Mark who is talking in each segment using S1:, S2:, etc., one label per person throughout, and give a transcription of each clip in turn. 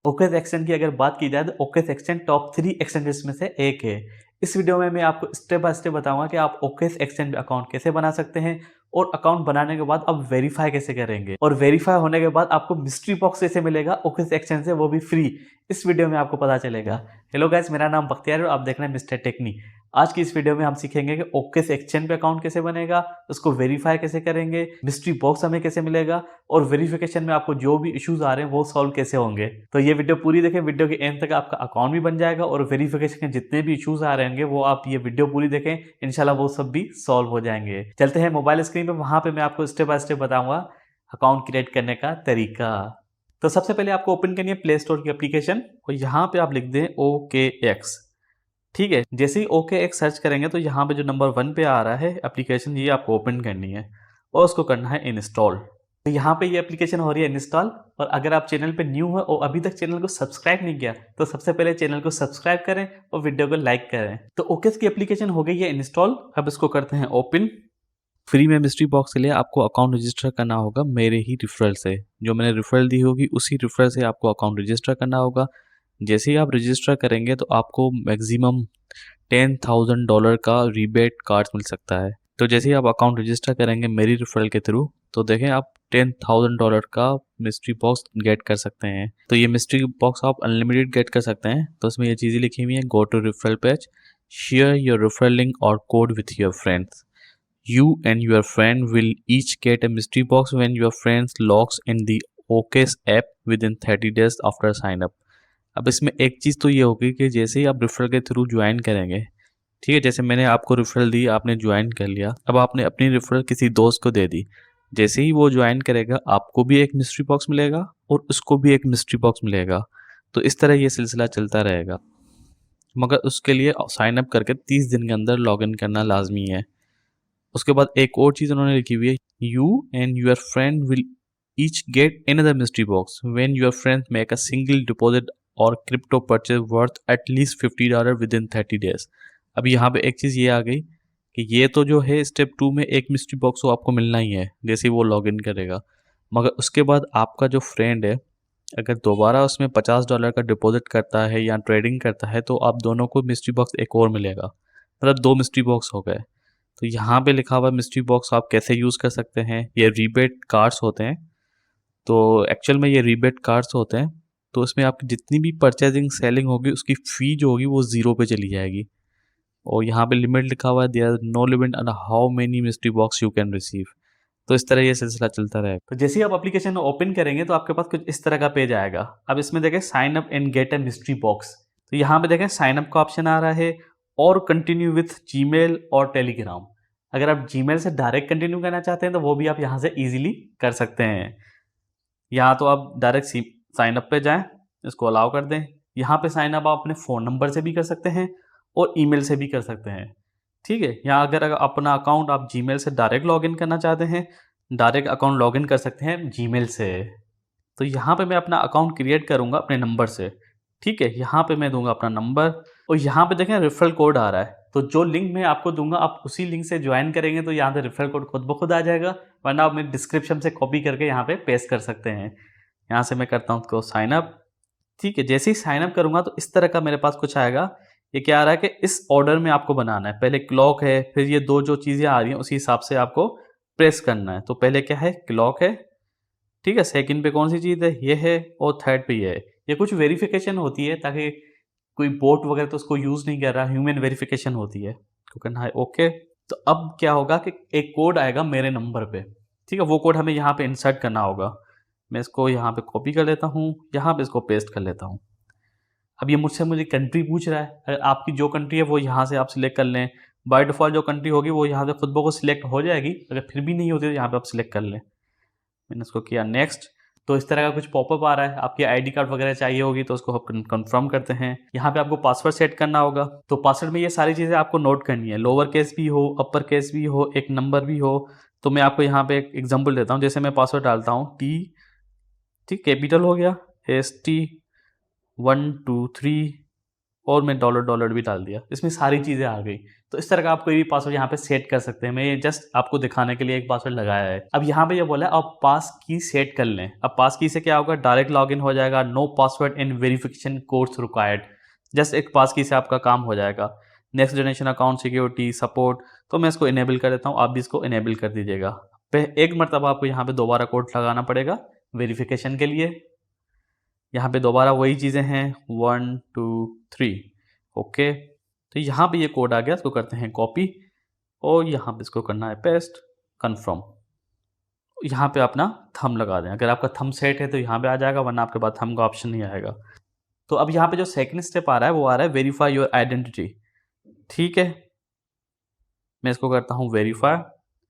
S1: ओकेस exchange की अगर बात की जाए तो ओकेस एक्सचेंज टॉप 3 एक्सचेंजेस में से एक है। इस वीडियो में मैं आपको स्टेप बाय स्टेप बताऊंगा कि आप ओकेस एक्सचेंज पे अकाउंट कैसे बना सकते हैं और अकाउंट बनाने के बाद आप वेरीफाई कैसे करेंगे और वेरीफाई होने के बाद आपको मिस्ट्री बॉक्स कैसे मिलेगा ओकेस एक्सचेंज से, वो भी फ्री। इस वीडियो में आपको पता चलेगा। हेलो गाइस, मेरा नाम बख्तियार है और आप देख रहे हैं मिस्टर टेक्नी। आज की इस वीडियो में हम सीखेंगे कि ओकेस एक्सचेंज पे अकाउंट कैसे बनेगा, उसको वेरीफाई कैसे करेंगे, मिस्ट्री बॉक्स हमें कैसे मिलेगा और वेरिफिकेशन में आपको जो भी इश्यूज आ रहे हैं वो सॉल्व कैसे होंगे। तो ये वीडियो पूरी देखें, वीडियो के एंड तक आपका अकाउंट भी बन जाएगा और वेरिफिकेशन के जितने भी इश्यूज आ रहे होंगे वो आप ये वीडियो पूरी देखें, इंशाल्लाह वो सब भी सॉल्व हो जाएंगे। चलते हैं मोबाइल स्क्रीन पे, वहां पे मैं आपको स्टेप बाय स्टेप बताऊंगा अकाउंट क्रिएट करने का तरीका। तो सबसे पहले आपको ओपन करनी है प्ले स्टोर की एप्लीकेशन और यहाँ पे आप लिख दें OKX। ठीक है, जैसे ही OKX सर्च करेंगे तो यहाँ पे जो नंबर 1 पे आ रहा है एप्लीकेशन, ये आपको ओपन करनी है और उसको करना है इंस्टॉल। तो यहाँ पे ये एप्लीकेशन हो रही है इंस्टॉल। और अगर आप चैनल पे न्यू हो और अभी तक चैनल को सब्सक्राइब नहीं किया तो सबसे पहले चैनल को सब्सक्राइब करें और वीडियो को लाइक करें। तो ओकेस की एप्लीकेशन हो गई है इंस्टॉल। अब इसको करते हैं ओपन। फ्री में मिस्ट्री बॉक्स के लिए आपको अकाउंट रजिस्टर करना होगा मेरे ही रिफरल से। जो मैंने रिफरल दी होगी उसी रिफरल से आपको अकाउंट रजिस्टर करना होगा। जैसे ही आप रजिस्टर करेंगे तो आपको मैक्सिमम $10,000 का रिबेट कार्ड मिल सकता है। तो जैसे ही आप अकाउंट रजिस्टर करेंगे मेरी रेफरल के थ्रू तो देखें आप $10,000 का मिस्ट्री बॉक्स गेट कर सकते हैं। तो ये मिस्ट्री बॉक्स आप अनलिमिटेड गेट कर सकते हैं। तो इसमें ये चीज़ें लिखी हुई हैं, go to referral page, share your referral link और code with your friends. You and your friend will each get a mystery box when your friends logs in the OKS app within 30 days after sign up। अब इसमें एक चीज़ तो ये होगी कि जैसे ही आप रेफरल के थ्रू ज्वाइन करेंगे, ठीक है, जैसे मैंने आपको रेफरल दी, आपने ज्वाइन कर लिया, अब आपने अपनी रेफरल किसी दोस्त को दे दी। जैसे ही वो ज्वाइन करेगा आपको भी एक मिस्ट्री बॉक्स मिलेगा और उसको भी एक मिस्ट्री बॉक्स मिलेगा। तो इस तरह ये सिलसिला चलता रहेगा, मगर उसके लिए साइन अप करके 30 दिन के अंदर लॉगिन करना लाजमी है। उसके बाद एक और चीज़ उन्होंने लिखी हुई है, you and your friend will each get another mystery box when your friends make a single deposit और crypto purchase worth at least $50 within 30 days. अब यहाँ पे एक चीज़ ये आ गई कि ये तो जो है स्टेप 2 में एक मिस्ट्री बॉक्स वो आपको मिलना ही है जैसे ही वो लॉग इन करेगा, मगर उसके बाद आपका जो फ्रेंड है अगर दोबारा उसमें $50 का डिपॉजिट करता है या ट्रेडिंग करता है तो आप दोनों को मिस्ट्री बॉक्स एक और मिलेगा, मतलब 2 मिस्ट्री बॉक्स हो गए। तो यहाँ पे लिखा हुआ मिस्ट्री बॉक्स आप कैसे यूज़ कर सकते हैं। ये रीबेट कार्ड्स होते हैं, तो एक्चुअल में ये रीबेट कार्ड्स होते हैं। तो इसमें आपकी जितनी भी परचेजिंग सेलिंग होगी उसकी फ़ी जो होगी वो 0 पे चली जाएगी। और यहाँ पे लिमिट लिखा हुआ है, there are no limit on how many mystery box you can receive. तो इस तरह ये सिलसिला चलता रहेगा। तो जैसे ही आप एप्लीकेशन ओपन करेंगे तो आपके पास कुछ इस तरह का पेज आएगा। अब इसमें देखें sign up and get a mystery box. तो यहाँ पे देखें साइन अप का ऑप्शन आ रहा है और कंटिन्यू विथ जीमेल और टेलीग्राम। अगर आप जीमेल से डायरेक्ट कंटिन्यू करना चाहते हैं तो वो भी आप यहाँ से इजीली कर सकते हैं। यहाँ तो आप डायरेक्ट साइन अप पे जाएं, इसको अलाउ कर दें। यहाँ पे साइन अप आप अपने फ़ोन नंबर से भी कर सकते हैं और ईमेल से भी कर सकते हैं। ठीक है, यहाँ अगर अपना अकाउंट आप जीमेल से डायरेक्ट लॉगिन करना चाहते हैं, डायरेक्ट अकाउंट लॉगिन कर सकते हैं जीमेल से। तो यहाँ पे मैं अपना अकाउंट क्रिएट करूँगा अपने नंबर से। ठीक है, यहाँ पे मैं दूंगा अपना नंबर और यहाँ पे देखें रेफरल कोड आ रहा है। तो जो लिंक मैं आपको दूंगा आप उसी लिंक से ज्वाइन करेंगे तो यहाँ पे रेफरल कोड खुद ब खुद आ जाएगा, वरना आप मेरे डिस्क्रिप्शन से कॉपी करके यहाँ पे पेस्ट कर सकते हैं। यहाँ से मैं करता हूँ उसको साइन अप। ठीक है, जैसे ही साइन अप करूँगा तो इस तरह का मेरे पास कुछ आएगा। ये क्या आ रहा है कि इस ऑर्डर में आपको बनाना है, पहले क्लॉक है, फिर ये दो जो चीज़ें आ रही हैं उसी हिसाब से आपको प्रेस करना है। तो पहले क्या है, क्लॉक है, ठीक है, सेकंड पे कौन सी चीज़ है, ये है, और थर्ड पे ये है। ये कुछ वेरिफिकेशन होती है ताकि कोई बोट वगैरह तो उसको यूज़ नहीं कर रहा, ह्यूमन वेरिफिकेशन होती है, तो करना है ओके। तो अब क्या होगा कि एक कोड आएगा मेरे नंबर पे, ठीक है, वो कोड हमें यहाँ पे इंसर्ट करना होगा। मैं इसको यहाँ पे कॉपी कर लेता हूँ, यहाँ पे इसको पेस्ट कर लेता हूँ। अब ये मुझे कंट्री पूछ रहा है, अगर आपकी जो कंट्री है वो यहाँ से आप सिलेक्ट कर लें। बाय डिफ़ॉल्ट जो कंट्री होगी वो यहाँ से खुद ब खुद सिलेक्ट हो जाएगी, अगर फिर भी नहीं होती तो यहाँ पे आप सिलेक्ट कर लें। मैंने इसको किया नेक्स्ट। तो इस तरह का कुछ पॉपअप आ रहा है, आपकी आईडी कार्ड वगैरह चाहिए होगी तो उसको हम कंफर्म करते हैं। यहाँ पे आपको पासवर्ड सेट करना होगा। तो पासवर्ड में ये सारी चीज़ें आपको नोट करनी है, लोअर केस भी हो, अपर केस भी हो, एक नंबर भी हो। तो मैं आपको यहाँ पे एक एग्जांपल देता हूँ। जैसे मैं पासवर्ड डालता हूँ टी, ठीक, कैपिटल हो गया, ST 1 2 3 और मैं डॉलर डॉलर भी डाल दिया, इसमें सारी चीज़ें आ गई। तो इस तरह का आप कोई भी पासवर्ड यहाँ पे सेट कर सकते हैं। मैं ये जस्ट आपको दिखाने के लिए एक पासवर्ड लगाया है। अब यहाँ पे ये बोला है आप पास की सेट कर लें। अब पास की से क्या होगा, डायरेक्ट लॉगिन हो जाएगा, no password in verification codes required. Just एक पास की से आपका काम हो जाएगा। Next generation account security support, तो मैं इसको इनेबल कर देता हूँ, आप भी इसको इनेबल कर दीजिएगा। एक मरतबा आपको यहाँ पे दोबारा कोड लगाना पड़ेगा वेरिफिकेशन के लिए। यहाँ पे दोबारा वही चीज़ें हैं 1 2 3 ओके। तो यहाँ पे ये कोड आ गया, इसको करते हैं कॉपी और यहाँ पे इसको करना है पेस्ट, कन्फर्म। यहाँ पे अपना थंब लगा दें। अगर आपका थंब सेट है तो यहाँ पे आ जाएगा, वरना आपके पास थंब का ऑप्शन नहीं आएगा। तो अब यहाँ पे जो सेकंड स्टेप आ रहा है वो आ रहा है वेरीफाई योर आइडेंटिटी। ठीक है, मैं इसको करता हूँ वेरीफाई।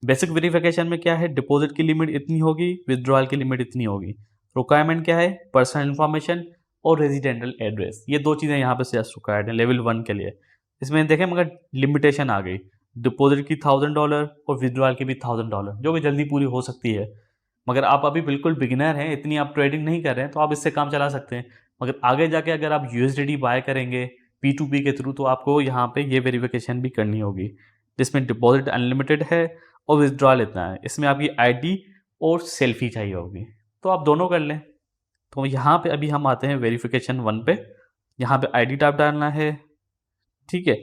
S1: बेसिक वेरिफिकेशन में क्या है, डिपॉजिट की लिमिट इतनी होगी, विथड्रॉल की लिमिट इतनी होगी। रिक्वायरमेंट क्या है, पर्सनल इन्फॉर्मेशन और रेजिडेंटल एड्रेस, ये दो चीज़ें यहाँ पे जस्ट रिक्वायर्ड है लेवल 1 के लिए। इसमें देखें मगर लिमिटेशन आ गई, डिपॉजिट की $1000 और विथड्रॉल की भी $1000, जो कि जल्दी पूरी हो सकती है। मगर आप अभी बिल्कुल बिगिनर हैं, इतनी आप ट्रेडिंग नहीं कर रहे हैं, तो आप इससे काम चला सकते हैं। मगर आगे जाके अगर आप USDT बाय करेंगे P2P के थ्रू, तो आपको यहाँ पे ये वेरिफिकेशन भी करनी होगी, जिसमें डिपॉजिट अनलिमिटेड है और विथड्रॉल इतना है। इसमें आपकी ID और सेल्फी चाहिए होगी, तो आप दोनों कर लें। तो यहाँ पे अभी हम आते हैं वेरिफिकेशन 1 पे। यहाँ पे ID टाइप डालना है, ठीक है।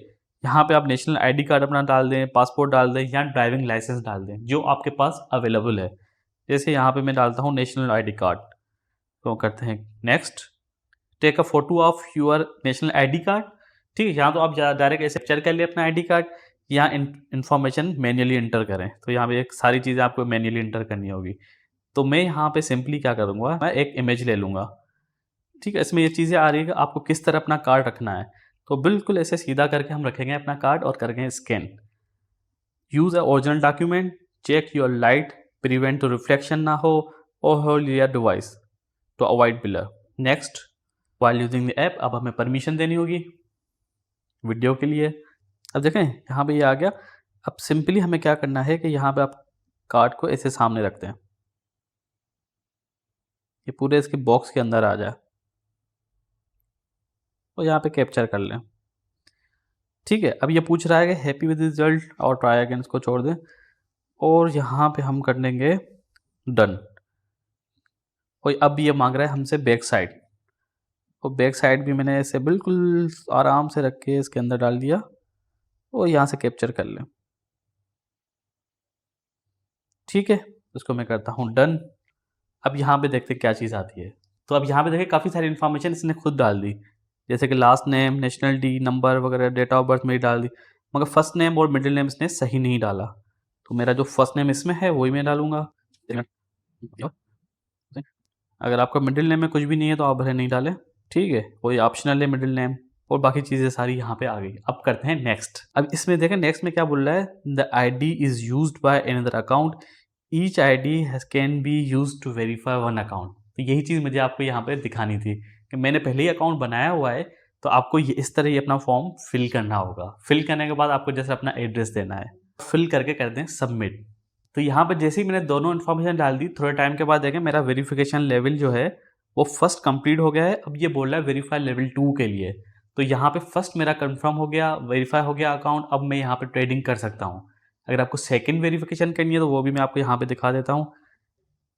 S1: यहाँ पे आप नेशनल ID कार्ड अपना डाल दें, पासपोर्ट डाल दें या ड्राइविंग लाइसेंस डाल दें, जो आपके पास अवेलेबल है। जैसे यहाँ पे मैं डालता हूँ नेशनल ID कार्ड, तो करते हैं next. Take a photo of your national ID card. ठीक है, यहाँ तो आप डायरेक्ट ऐसे कैप्चर कर ले अपना ID कार्ड, या इन्फॉर्मेशन मैन्युअली इंटर करें। तो यहाँ पे एक सारी चीज़ें आपको मैन्युअली इंटर करनी होगी। तो मैं यहाँ पे सिंपली क्या करूँगा, मैं एक इमेज ले लूँगा। ठीक है, इसमें ये चीज़ें आ रही है कि आपको किस तरह अपना कार्ड रखना है। तो बिल्कुल ऐसे सीधा करके हम रखेंगे अपना कार्ड और करेंगे scan. Use a original document, check your light, prevent तो रिफ्लेक्शन ना हो, और hold your device to avoid blur. Next, while using the app, अब हमें परमिशन देनी होगी वीडियो के लिए। अब देखें यहाँ पे ये आ गया। अब सिंपली हमें क्या करना है कि यहाँ पे आप कार्ड को ऐसे सामने रखते हैं, ये पूरे इसके बॉक्स के अंदर आ जाए, और यहाँ पे कैप्चर कर लें। ठीक है, अब ये पूछ रहा है कि हैप्पी विद रिजल्ट और ट्राई अगेन, इसको छोड़ दें और यहाँ पे हम कर देंगे डन। और अब ये मांग रहा है हमसे बैक साइड, और बैक साइड भी मैंने ऐसे बिल्कुल आराम से रख के इसके अंदर डाल दिया और यहाँ से कैप्चर कर लें। ठीक है, इसको मैं करता हूँ डन। अब यहाँ पे देखते क्या चीज़ आती है। तो अब यहाँ पे देखिए काफ़ी सारी इन्फॉर्मेशन इसने खुद डाल दी, जैसे कि लास्ट नेम, नेशनलिटी, नंबर वगैरह, डेट ऑफ बर्थ मेरी डाल दी। मगर फर्स्ट नेम और मिडिल नेम इसने सही नहीं डाला, तो मेरा जो फर्स्ट नेम इसमें है वही मैं डालूंगा। अगर आपका मिडिल नेम में कुछ भी नहीं है तो आप भले नहीं डालें, ठीक है, कोई ऑप्शनल है मिडिल नेम, और बाकी चीज़ें सारी यहाँ पे आ गई। अब करते हैं नेक्स्ट। अब इसमें देखें नेक्स्ट में क्या बोल रहा है, the ID is used by another account, each ID can be use to verify one account. तो यही चीज़ मुझे आपको यहाँ पे दिखानी थी कि मैंने पहले ही अकाउंट बनाया हुआ है, तो आपको ये इस तरह ही अपना फॉर्म फिल करना होगा। फिल करने के बाद आपको जैसे अपना एड्रेस देना है, फिल करके कर दें सबमिट। तो यहाँ पर जैसे ही मैंने दोनों इन्फॉर्मेशन डाल दी, थोड़े टाइम के बाद देखें मेरा वेरिफिकेशन लेवल जो है वो फर्स्ट कंप्लीट हो गया है। अब ये बोल रहा है वेरीफाई लेवल 2 के लिए। तो यहाँ पे फर्स्ट मेरा कंफर्म हो गया, वेरीफाई हो गया अकाउंट। अब मैं यहाँ पे ट्रेडिंग कर सकता हूँ। अगर आपको सेकंड वेरिफिकेशन करनी है तो वो भी मैं आपको यहाँ पे दिखा देता हूँ।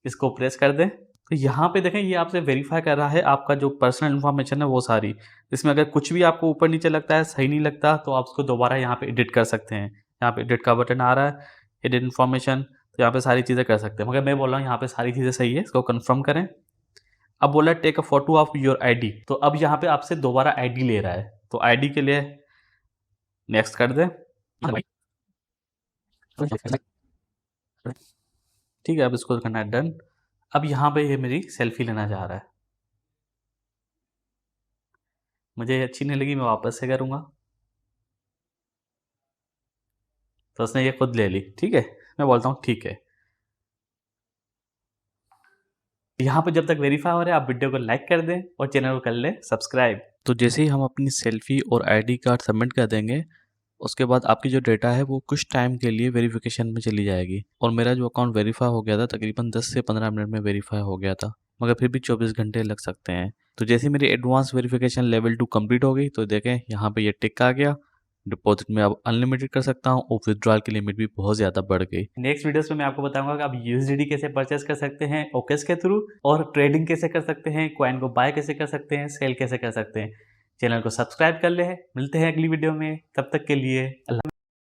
S1: इसको प्रेस कर दें, तो यहाँ पे देखें ये आपसे वेरीफाई कर रहा है आपका जो पर्सनल इन्फॉर्मेशन है वो सारी। इसमें अगर कुछ भी आपको ऊपर नीचे लगता है, सही नहीं लगता, तो आप उसको दोबारा यहाँ पे एडिट कर सकते हैं। यहाँ पे एडिट का बटन आ रहा है, एडिट इन्फॉर्मेशन, तो यहाँ पे सारी चीज़ें कर सकते हैं। मगर मैं बोल रहा हूँ यहाँ पे सारी चीज़ें सही है, इसको कन्फर्म करें। अब बोला take a photo of your ID, तो अब यहाँ पे आपसे दोबारा ID ले रहा है, तो ID के लिए नेक्स्ट कर दें। ठीक है, अब इसको करना है डन। अब यहाँ पे ये मेरी सेल्फी लेना चाह रहा है, मुझे अच्छी नहीं लगी, मैं वापस से करूँगा। तो उसने ये खुद ले ली, ठीक है, मैं बोलता हूँ ठीक है। यहाँ पे जब तक वेरीफाई हो रहा है आप वीडियो को लाइक कर दें और चैनल को कर लें सब्सक्राइब। तो जैसे ही हम अपनी सेल्फी और ID कार्ड सबमिट कर देंगे, उसके बाद आपकी जो डेटा है वो कुछ टाइम के लिए वेरिफिकेशन में चली जाएगी। और मेरा जो अकाउंट वेरीफाई हो गया था, तकरीबन 10 से 15 मिनट में वेरीफाई हो गया था, मगर फिर भी 24 घंटे लग सकते हैं। तो जैसे मेरी एडवांस वेरिफिकेशन लेवल 2 कंप्लीट हो गई तो देखें यहाँ पे ये टिक आ गया। डिपॉजिट में अब अनलिमिटेड कर सकता हूँ और विथड्रॉल की लिमिट भी बहुत ज़्यादा बढ़ गई। नेक्स्ट वीडियोस में मैं आपको बताऊंगा कि आप यूएसडीटी कैसे परचेस कर सकते हैं ओकेस के थ्रू, और ट्रेडिंग कैसे कर सकते हैं, कॉइन को बाय कैसे कर सकते हैं, सेल कैसे कर सकते हैं। चैनल को सब्सक्राइब कर ले। मिलते हैं अगली वीडियो में, तब तक के लिए अल्लाह।